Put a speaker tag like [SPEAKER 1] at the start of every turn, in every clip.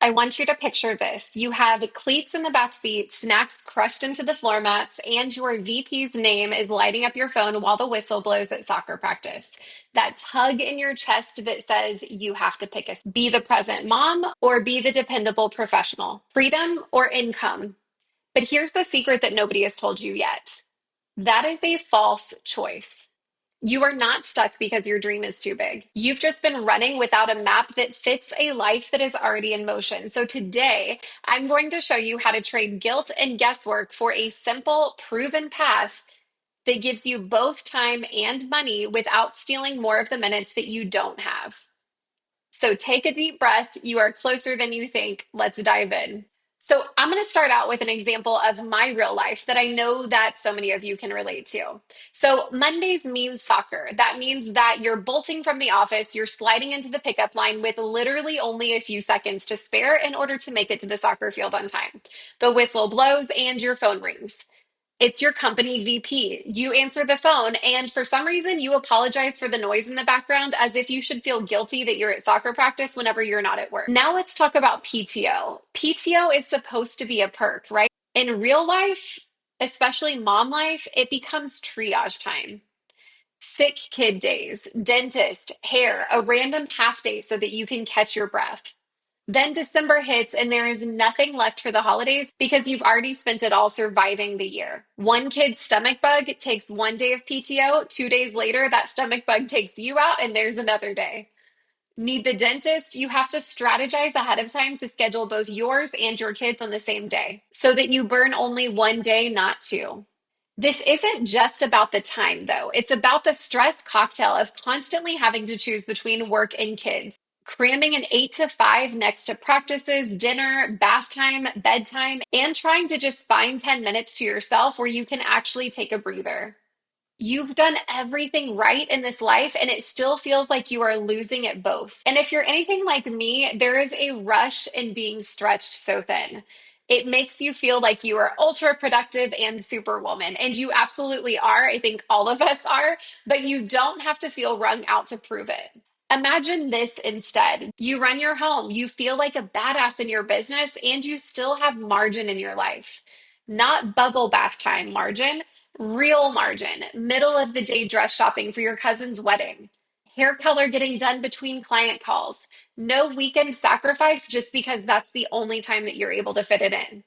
[SPEAKER 1] I want you to picture this. You have cleats in the back seat, snacks crushed into the floor mats, and your VP's name is lighting up your phone while the whistle blows at soccer practice. That tug in your chest that says you have to pick be the present mom or be the dependable professional, freedom or income. But here's the secret that nobody has told you yet. That is a false choice. You are not stuck because your dream is too big. You've just been running without a map that fits a life that is already in motion. So today, I'm going to show you how to trade guilt and guesswork for a simple, proven path that gives you both time and money without stealing more of the minutes that you don't have. So take a deep breath. You are closer than you think. Let's dive in. So I'm going to start out with an example of my real life that I know that so many of you can relate to. So Mondays means soccer. That means that you're bolting from the office, you're sliding into the pickup line with literally only a few seconds to spare in order to make it to the soccer field on time. The whistle blows and your phone rings. It's your company VP. You answer the phone, and for some reason, you apologize for the noise in the background as if you should feel guilty that you're at soccer practice whenever you're not at work. Now, let's talk about PTO. PTO is supposed to be a perk, right? In real life, especially mom life, it becomes triage time. Sick kid days, dentist, hair, a random half day so that you can catch your breath. Then December hits and there is nothing left for the holidays because you've already spent it all surviving the year. One kid's stomach bug takes 1 day of PTO. 2 days later, that stomach bug takes you out and there's another day. Need the dentist? You have to strategize ahead of time to schedule both yours and your kids on the same day so that you burn only 1 day, not two. This isn't just about the time, though. It's about the stress cocktail of constantly having to choose between work and kids, cramming an 8 to 5 next to practices, dinner, bath time, bedtime, and trying to just find 10 minutes to yourself where you can actually take a breather. You've done everything right in this life, and it still feels like you are losing at both. And if you're anything like me, there is a rush in being stretched so thin. It makes you feel like you are ultra productive and superwoman, and you absolutely are. I think all of us are, but you don't have to feel wrung out to prove it. Imagine this instead. You run your home, you feel like a badass in your business, and you still have margin in your life. Not bubble bath time margin, real margin, middle of the day dress shopping for your cousin's wedding, hair color getting done between client calls, no weekend sacrifice just because that's the only time that you're able to fit it in,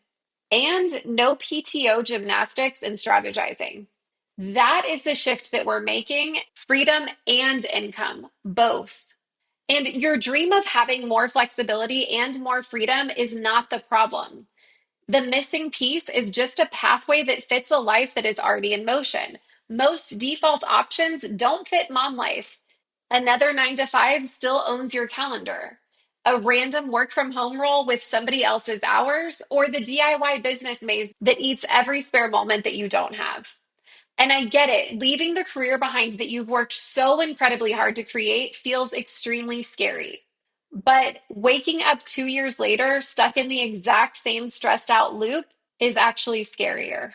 [SPEAKER 1] and no PTO gymnastics and strategizing. That is the shift that we're making, freedom and income, both. And your dream of having more flexibility and more freedom is not the problem. The missing piece is just a pathway that fits a life that is already in motion. Most default options don't fit mom life. Another 9 to 5 still owns your calendar. A random work from home role with somebody else's hours, or the DIY business maze that eats every spare moment that you don't have. And I get it, leaving the career behind that you've worked so incredibly hard to create feels extremely scary. But waking up 2 years later, stuck in the exact same stressed out loop, is actually scarier.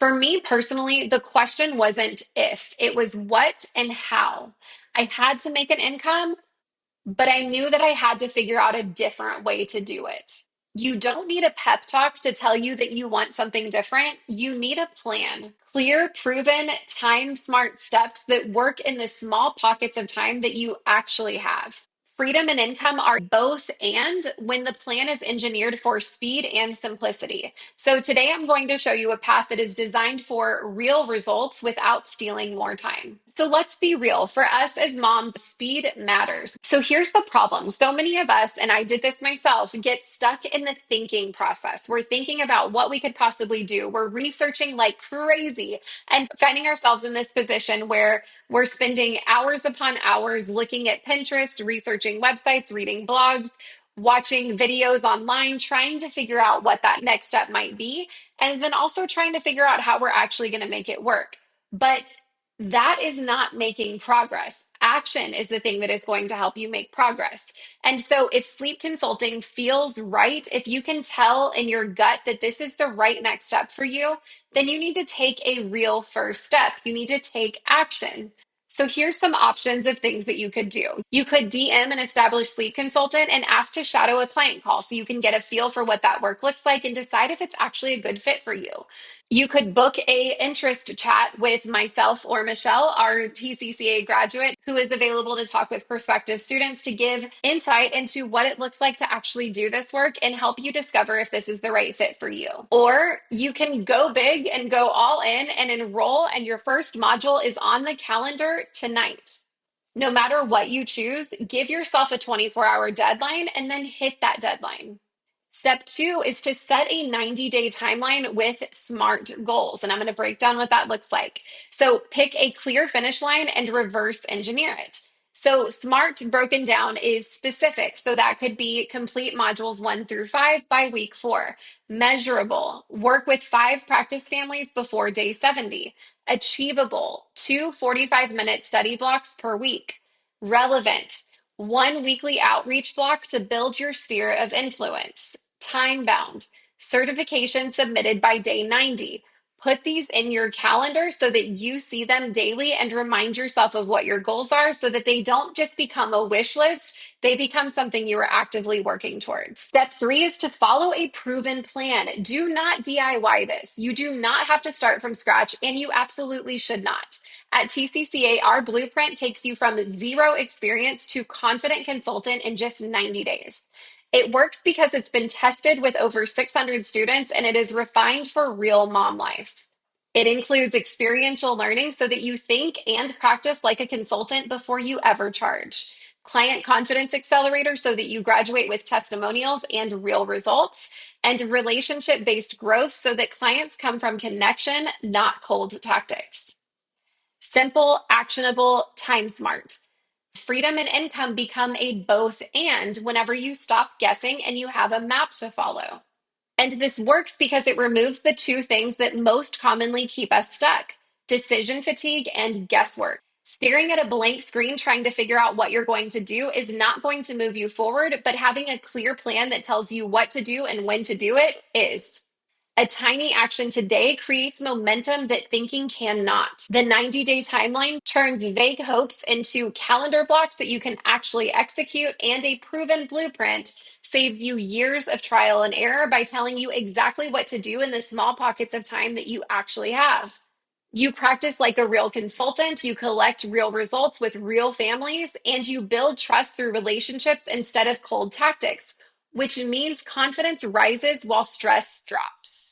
[SPEAKER 1] For me personally, the question wasn't if, it was what and how. I had to make an income, but I knew that I had to figure out a different way to do it. You don't need a pep talk to tell you that you want something different. You need a plan. Clear, proven, time smart steps that work in the small pockets of time that you actually have. Freedom and income are both and when the plan is engineered for speed and simplicity. So today I'm going to show you a path that is designed for real results without stealing more time. So let's be real. For us as moms, speed matters. So here's the problem. So many of us, and I did this myself, get stuck in the thinking process. We're thinking about what we could possibly do. We're researching like crazy and finding ourselves in this position where we're spending hours upon hours looking at Pinterest, researching websites, reading blogs, watching videos online, trying to figure out what that next step might be, and then also trying to figure out how we're actually going to make it work. But that is not making progress. Action is the thing that is going to help you make progress. And so, if sleep consulting feels right, if you can tell in your gut that this is the right next step for you, then you need to take a real first step. You need to take action. So here's some options of things that you could do. You could DM an established sleep consultant and ask to shadow a client call so you can get a feel for what that work looks like and decide if it's actually a good fit for you. You could book a interest chat with myself or Michelle, our TCCA graduate, who is available to talk with prospective students to give insight into what it looks like to actually do this work and help you discover if this is the right fit for you. Or you can go big and go all in and enroll, and your first module is on the calendar tonight. No matter what you choose, give yourself a 24-hour deadline and then hit that deadline. Step two is to set a 90-day timeline with SMART goals. And I'm going to break down what that looks like. So pick a clear finish line and reverse engineer it. So SMART broken down is specific. So that could be complete modules 1 through 5 by week 4. Measurable, work with 5 practice families before day 70. Achievable, 2 45-minute study blocks per week. Relevant, 1 weekly outreach block to build your sphere of influence. Time bound, certification submitted by day 90. Put these in your calendar so that you see them daily and remind yourself of what your goals are so that they don't just become a wish list, they become something you are actively working towards. Step 3 is to follow a proven plan. Do not DIY this. You do not have to start from scratch, and you absolutely should not. At TCCA, our blueprint takes you from zero experience to confident consultant in just 90 days. It works because it's been tested with over 600 students and it is refined for real mom life. It includes experiential learning so that you think and practice like a consultant before you ever charge. Client confidence accelerator so that you graduate with testimonials and real results. And relationship based growth so that clients come from connection, not cold tactics. Simple, actionable, time smart. Freedom and income become a both and whenever you stop guessing and you have a map to follow. And this works because it removes the two things that most commonly keep us stuck: decision fatigue and guesswork. Staring at a blank screen trying to figure out what you're going to do is not going to move you forward, but having a clear plan that tells you what to do and when to do it is. A tiny action today creates momentum that thinking cannot. The 90-day timeline turns vague hopes into calendar blocks that you can actually execute, and a proven blueprint saves you years of trial and error by telling you exactly what to do in the small pockets of time that you actually have. You practice like a real consultant, you collect real results with real families, and you build trust through relationships instead of cold tactics, which means confidence rises while stress drops.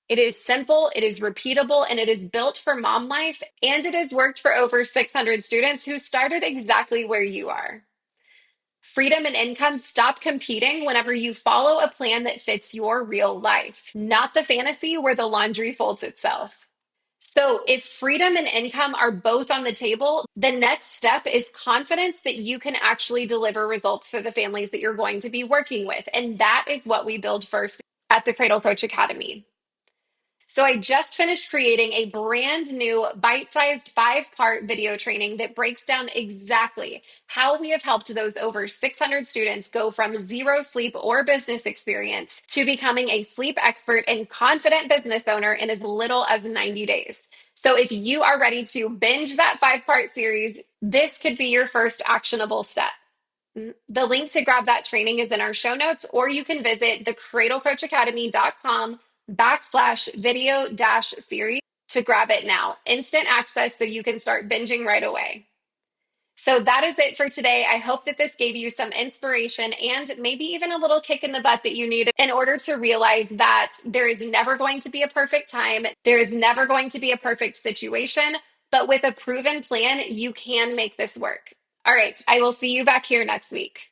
[SPEAKER 1] It is simple, it is repeatable, and it is built for mom life, and it has worked for over 600 students who started exactly where you are. Freedom and income stop competing whenever you follow a plan that fits your real life, not the fantasy where the laundry folds itself. So, if freedom and income are both on the table, the next step is confidence that you can actually deliver results for the families that you're going to be working with. And that is what we build first at the Cradle Coach Academy. So I just finished creating a brand new bite-sized 5-part video training that breaks down exactly how we have helped those over 600 students go from zero sleep or business experience to becoming a sleep expert and confident business owner in as little as 90 days. So if you are ready to binge that 5-part series, this could be your first actionable step. The link to grab that training is in our show notes, or you can visit thecradlecoachacademy.com/video dash series to grab it now. Instant access so you can start binging right away. So that is it for today. I hope that this gave you some inspiration and maybe even a little kick in the butt that you needed in order to realize that there is never going to be a perfect time. There is never going to be a perfect situation, but with a proven plan, you can make this work. All right, I will see you back here next week.